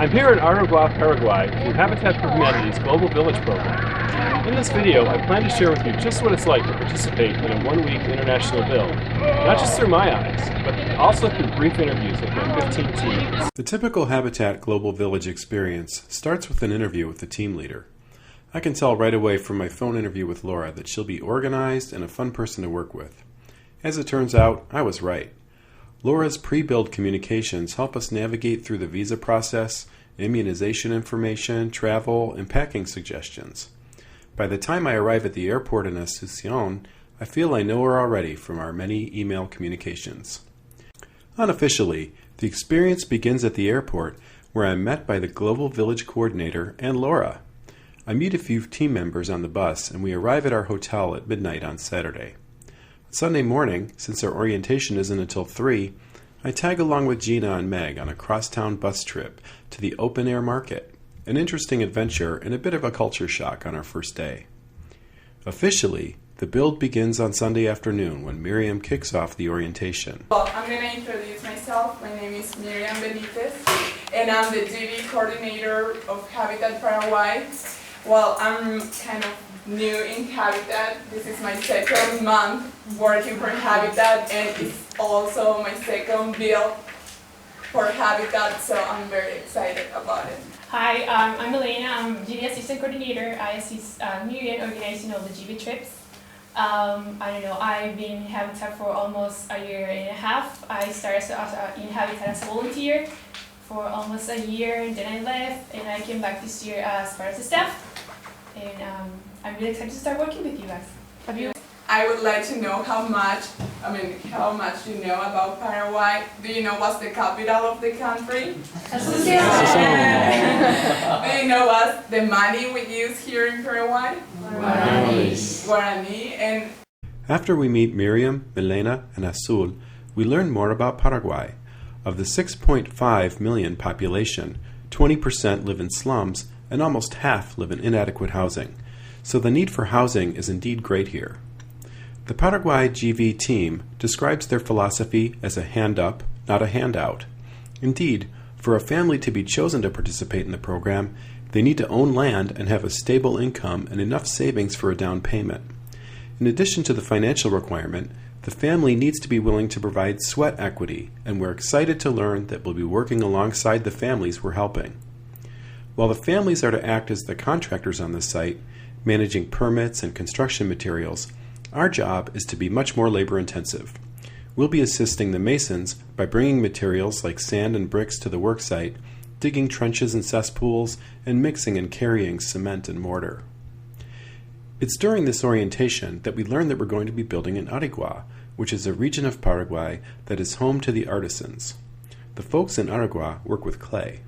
I'm here in Aregua, Paraguay through Habitat for Humanity's Global Village program. In this video, I plan to share with you just what it's like to participate in a one-week international build, not just through my eyes, but also through brief interviews with my 15 teams. The typical Habitat Global Village experience starts with an interview with the team leader. I can tell right away from my phone interview with Laura that she'll be organized and a fun person to work with. As it turns out, I was right. Laura's pre-build communications help us navigate through the visa process, immunization information, travel, and packing suggestions. By the time I arrive at the airport in Asunción, I feel I know her already from our many email communications. Unofficially, the experience begins at the airport, where I'm met by the Global Village Coordinator and Laura. I meet a few team members on the bus, and we arrive at our hotel at midnight on Saturday. Sunday morning, since our orientation isn't until 3, I tag along with Gina and Meg on a crosstown bus trip to the open-air market, an interesting adventure and a bit of a culture shock on our first day. Officially, the build begins on Sunday afternoon when Miriam kicks off the orientation. Well, I'm going to introduce myself. My name is Miriam Benitez, and I'm the duty coordinator of Habitat Paraguay. Well, I'm kind of new in Habitat. This is my second month working for Habitat, and it's also my second build for Habitat, so I'm very excited about it. Hi, I'm Elena. I'm GB Assistant Coordinator. I assist Miriam organizing all the GB trips. I've been in Habitat for almost a year and a half. I started in Habitat as a volunteer for almost a year, and then I left, and I came back this year as part of the staff. And I'm really excited to start working with you guys. I would like to know how much you know about Paraguay. Do you know what's the capital of the country? Do you know what's the money we use here in Paraguay? Guarani. And After we meet Miriam, Milena, and Azul, we learn more about Paraguay. Of the 6.5 million population, 20% live in slums, and almost half live in inadequate housing. So the need for housing is indeed great here. The Paraguay GV team describes their philosophy as a hand-up, not a handout. Indeed, for a family to be chosen to participate in the program, they need to own land and have a stable income and enough savings for a down payment. In addition to the financial requirement, the family needs to be willing to provide sweat equity, and we're excited to learn that we'll be working alongside the families we're helping. While the families are to act as the contractors on the site, managing permits and construction materials, our job is to be much more labor-intensive. We'll be assisting the masons by bringing materials like sand and bricks to the worksite, digging trenches and cesspools, and mixing and carrying cement and mortar. It's during this orientation that we learn that we're going to be building in Aregua, which is a region of Paraguay that is home to the artisans. The folks in Aregua work with clay.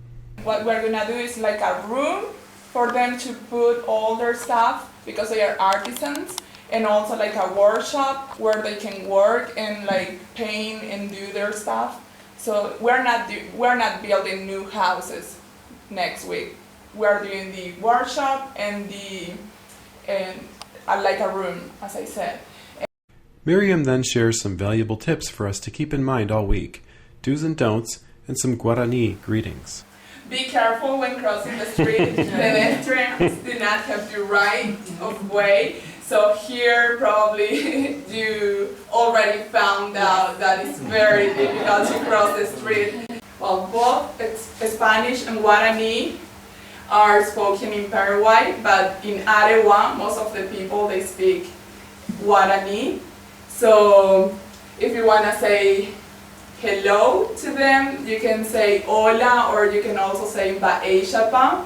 what we're gonna do is like a room for them to put all their stuff because they are artisans, and also like a workshop where they can work and like paint and do their stuff. So we're not building new houses next week. We're doing the workshop and like a room, as I said. Miriam then shares some valuable tips for us to keep in mind all week, do's and don'ts, and some Guarani greetings. Be careful when crossing the street. Pedestrians do not have the right of way. So here probably you already found out that it's very difficult to cross the street. Well, both Spanish and Guarani are spoken in Paraguay, but in Aregua, most of the people, they speak Guarani. So if you want to say hello to them, you can say hola, or you can also say ba'eshapa,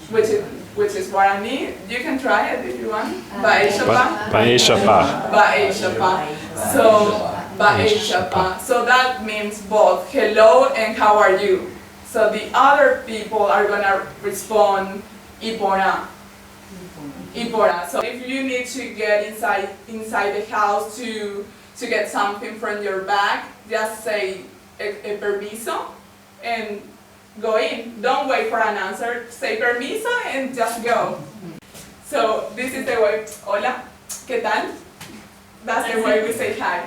which is Guarani. You can try it if you want. Ba'eshapa. Ba'eshapa. So ba'eshapa. So that means both hello and how are you. So the other people are gonna respond Ipora. Ipora. So if you need to get inside the house to get something from your bag, just say a permiso and go in. Don't wait for an answer. Say permiso and just go. So this is the way. Hola, ¿qué tal? That's the way we say hi.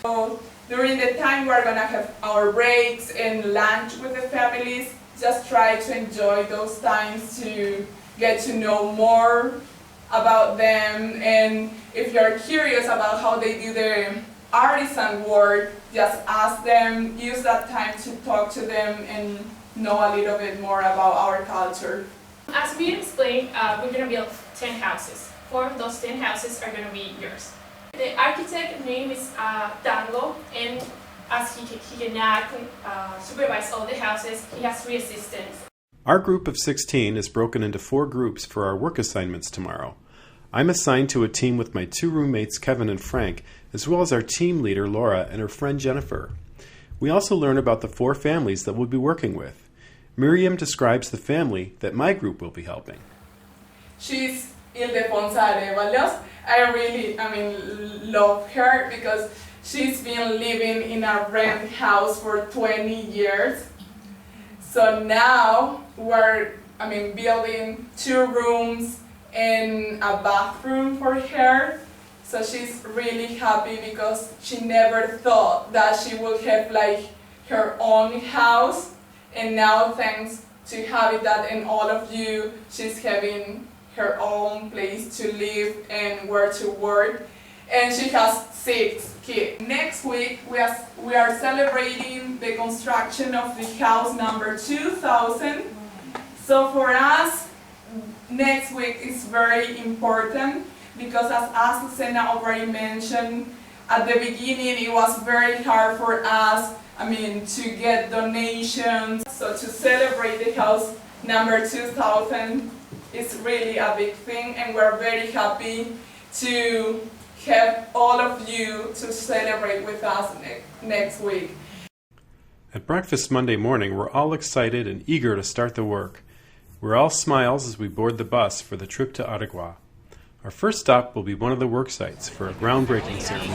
So during the time we're gonna have our breaks and lunch with the families, just try to enjoy those times to get to know more about them. And if you're curious about how they do the artisan work, just ask them, use that time to talk to them and know a little bit more about our culture. As we explained, we're going to build 10 houses. 4 of those 10 houses are going to be yours. The architect's name is Tango, and as he cannot supervise all the houses, he has 3 assistants. Our group of 16 is broken into 4 groups for our work assignments tomorrow. I'm assigned to a team with my 2 roommates, Kevin and Frank, as well as our team leader, Laura, and her friend, Jennifer. We also learn about the 4 families that we'll be working with. Miriam describes the family that my group will be helping. She's Ildefonsa Aregua. I really love her because she's been living in a rent house for 20 years. So now we're building 2 rooms and a bathroom for her. So she's really happy because she never thought that she would have like her own house. And now, thanks to Habitat and all of you, she's having her own place to live and where to work. And she has 6 kids. Next week, we are celebrating the construction of the house number 2000. So for us, next week is very important because as Azucena already mentioned, at the beginning it was very hard for us to get donations. So to celebrate the house number 2000 is really a big thing, and we're very happy to have all of you to celebrate with us next week. At breakfast Monday morning, we're all excited and eager to start the work. We're all smiles as we board the bus for the trip to Aregua. Our first stop will be one of the work sites for a groundbreaking ceremony.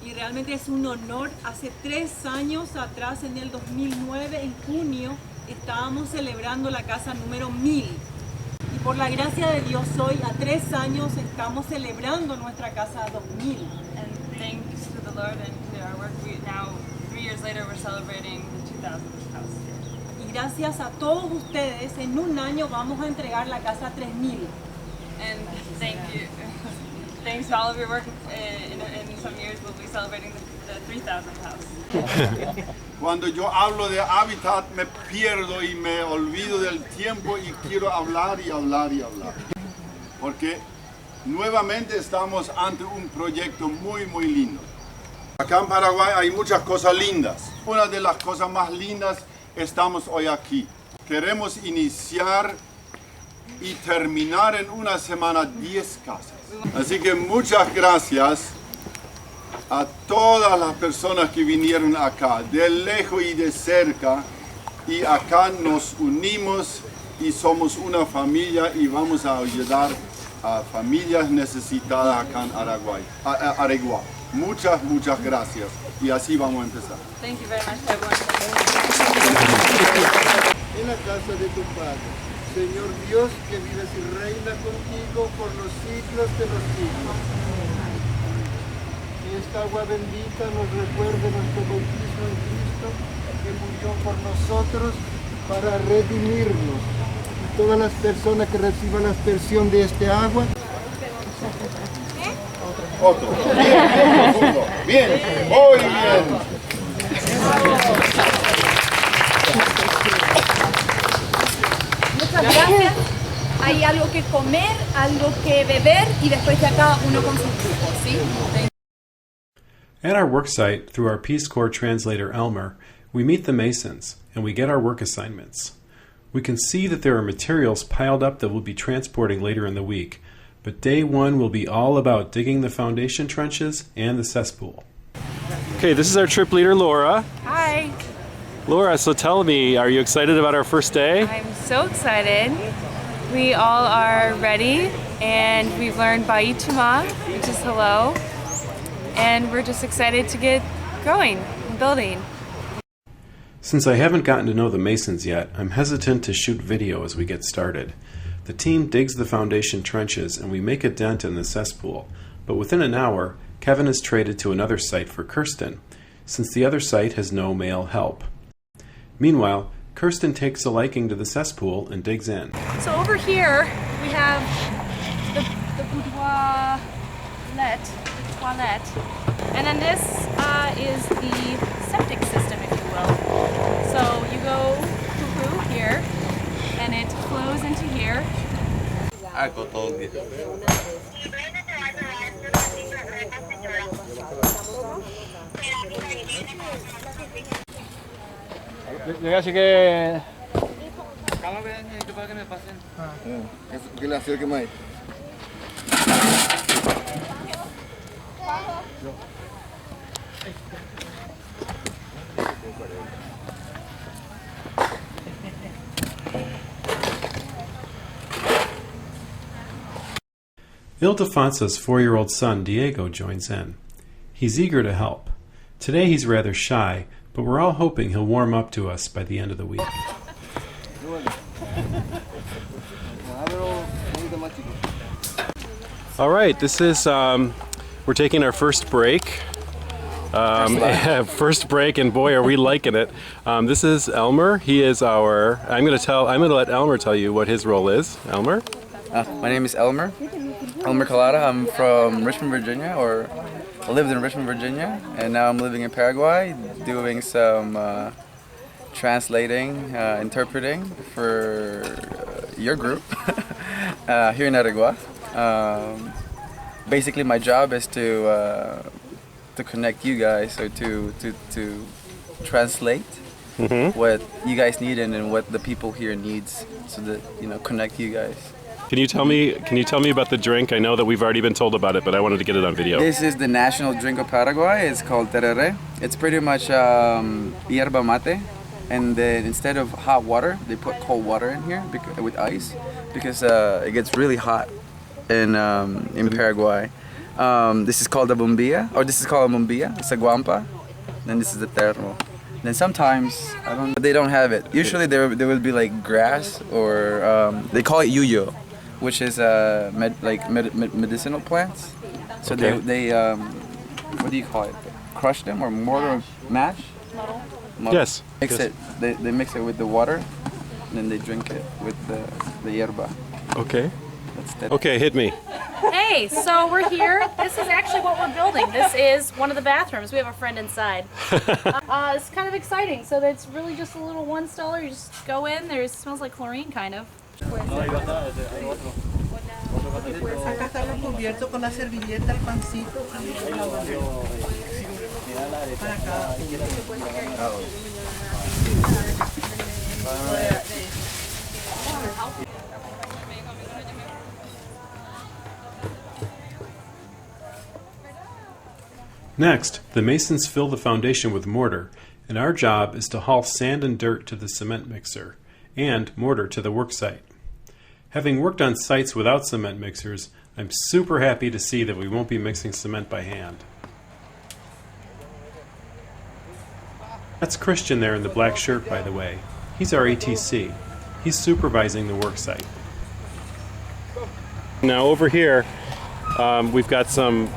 Y realmente es un honor. Hace 3 años atrás, en el 2009, en junio, estábamos celebrando la casa número 1000. Y por la gracia de Dios, hoy, a 3 años, estamos celebrando nuestra casa 2000. And thanks to the Lord and to our work, now 3 years later we're celebrating the 2000th house. Y gracias a todos ustedes, en un año vamos a entregar la casa 3000. And thank you. Thanks to all of your work, in some years we'll be celebrating the 3000th house. Cuando yo hablo de Habitat me pierdo y me olvido del tiempo y quiero hablar y hablar y hablar. Porque nuevamente estamos ante un proyecto muy muy lindo. Acá en Paraguay hay muchas cosas lindas. Una de las cosas más lindas, estamos hoy aquí. Queremos iniciar y terminar en una semana 10 casas. Así que muchas gracias a todas las personas que vinieron acá, de lejos y de cerca, y acá nos unimos y somos una familia y vamos a ayudar a familias necesitadas acá en Aregua. Muchas, muchas gracias y así vamos a empezar. Thank you very much, everyone. En la casa de tu Padre, Señor Dios, que vives y reina contigo por los siglos de los siglos. Que esta agua bendita nos recuerde nuestro bautismo en Cristo, que murió por nosotros para redimirnos. Y todas las personas que reciban la aspersión de este agua. Otro. Bien, bien, muy bien. Muchas gracias. Hay algo que comer, algo que beber y después ya cada uno con sus grupos, ¿sí? At our work site, through our Peace Corps translator Elmer, we meet the Masons and we get our work assignments. We can see that there are materials piled up that we'll be transporting later in the week, but day 1 will be all about digging the foundation trenches and the cesspool. Okay, this is our trip leader, Laura. Hi, Laura, so tell me, are you excited about our first day? I'm so excited. We all are ready and we've learned Baituma, which is hello, and we're just excited to get going and building. Since I haven't gotten to know the Masons yet, I'm hesitant to shoot video as we get started. The team digs the foundation trenches and we make a dent in the cesspool. but within an hour, Kevin is traded to another site for Kirsten, since the other site has no male help. Meanwhile, Kirsten takes a liking to the cesspool and digs in. So over here we have the toilet, and then this is the septic system, if you will. So you go poo-poo here, and it flows into here. Así que... Que le acerque más. Ildefonso's 4-year-old son Diego joins in. He's eager to help. Today he's rather shy, but we're all hoping he'll warm up to us by the end of the week. All right, this is, we're taking our first break. First break, and boy, are we liking it. This is Elmer. He is our, I'm going to let Elmer tell you what his role is. Elmer? My name is Elmer Colada. I'm from Richmond, Virginia, or I lived in Richmond, Virginia, and now I'm living in Paraguay, doing some translating, interpreting for your group here in Aregua. Basically, my job is to connect you guys, or to translate what you guys need and what the people here needs, so that connect you guys. Can you tell me about the drink? I know that we've already been told about it, but I wanted to get it on video. This is the national drink of Paraguay. It's called tereré. It's pretty much yerba mate, and then instead of hot water, they put cold water in here with ice, because it gets really hot in Paraguay. This is called a bombilla, or this is called a bombilla. It's a guampa. Then this is the terro. Then sometimes they don't have it. Usually there would be like grass, or they call it yuyo, which is medicinal plants. So okay. they what do you call it? Crush them, or mortar mash? Muddle. Yes. Mix it. They mix it with the water, and then they drink it with the yerba. Okay. Okay, hit me. Hey, so we're here. This is actually what we're building. This is one of the bathrooms. We have a friend inside. It's kind of exciting. So it's really just a little one staller. You just go in. It smells like chlorine, kind of. Acá está recubierto con la servilleta, el pancito. Para acá. Next, the masons fill the foundation with mortar, and our job is to haul sand and dirt to the cement mixer, and mortar to the worksite. Having worked on sites without cement mixers, I'm super happy to see that we won't be mixing cement by hand. That's Christian there in the black shirt, by the way. He's our ATC. He's supervising the worksite. Now over here, we've got some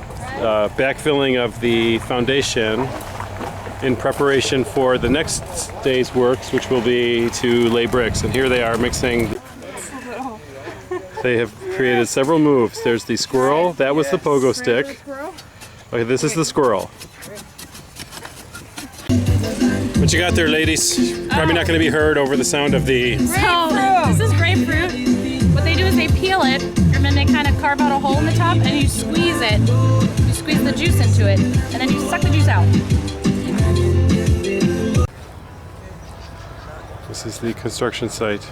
backfilling of the foundation in preparation for the next day's works, which will be to lay bricks. And here they are mixing. They have created several moves. There's the squirrel. That was the pogo stick. Okay, this is the squirrel. What you got there, ladies? Probably not going to be heard over the sound of the... So, this is grapefruit. What they do is they peel it, and then they kind of carve out a hole in the top, and you squeeze it. You squeeze the juice into it, and then you suck the juice out. This is the construction site.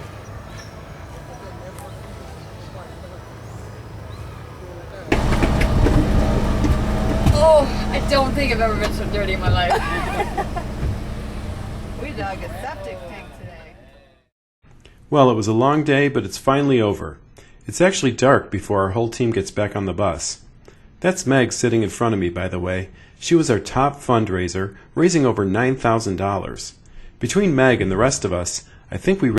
Oh, I don't think I've ever been so dirty in my life. We dug a septic tank today. Well, it was a long day, but it's finally over. It's actually dark before our whole team gets back on the bus. That's Meg sitting in front of me, by the way. She was our top fundraiser, raising over $9,000. Between Meg and the rest of us, I think we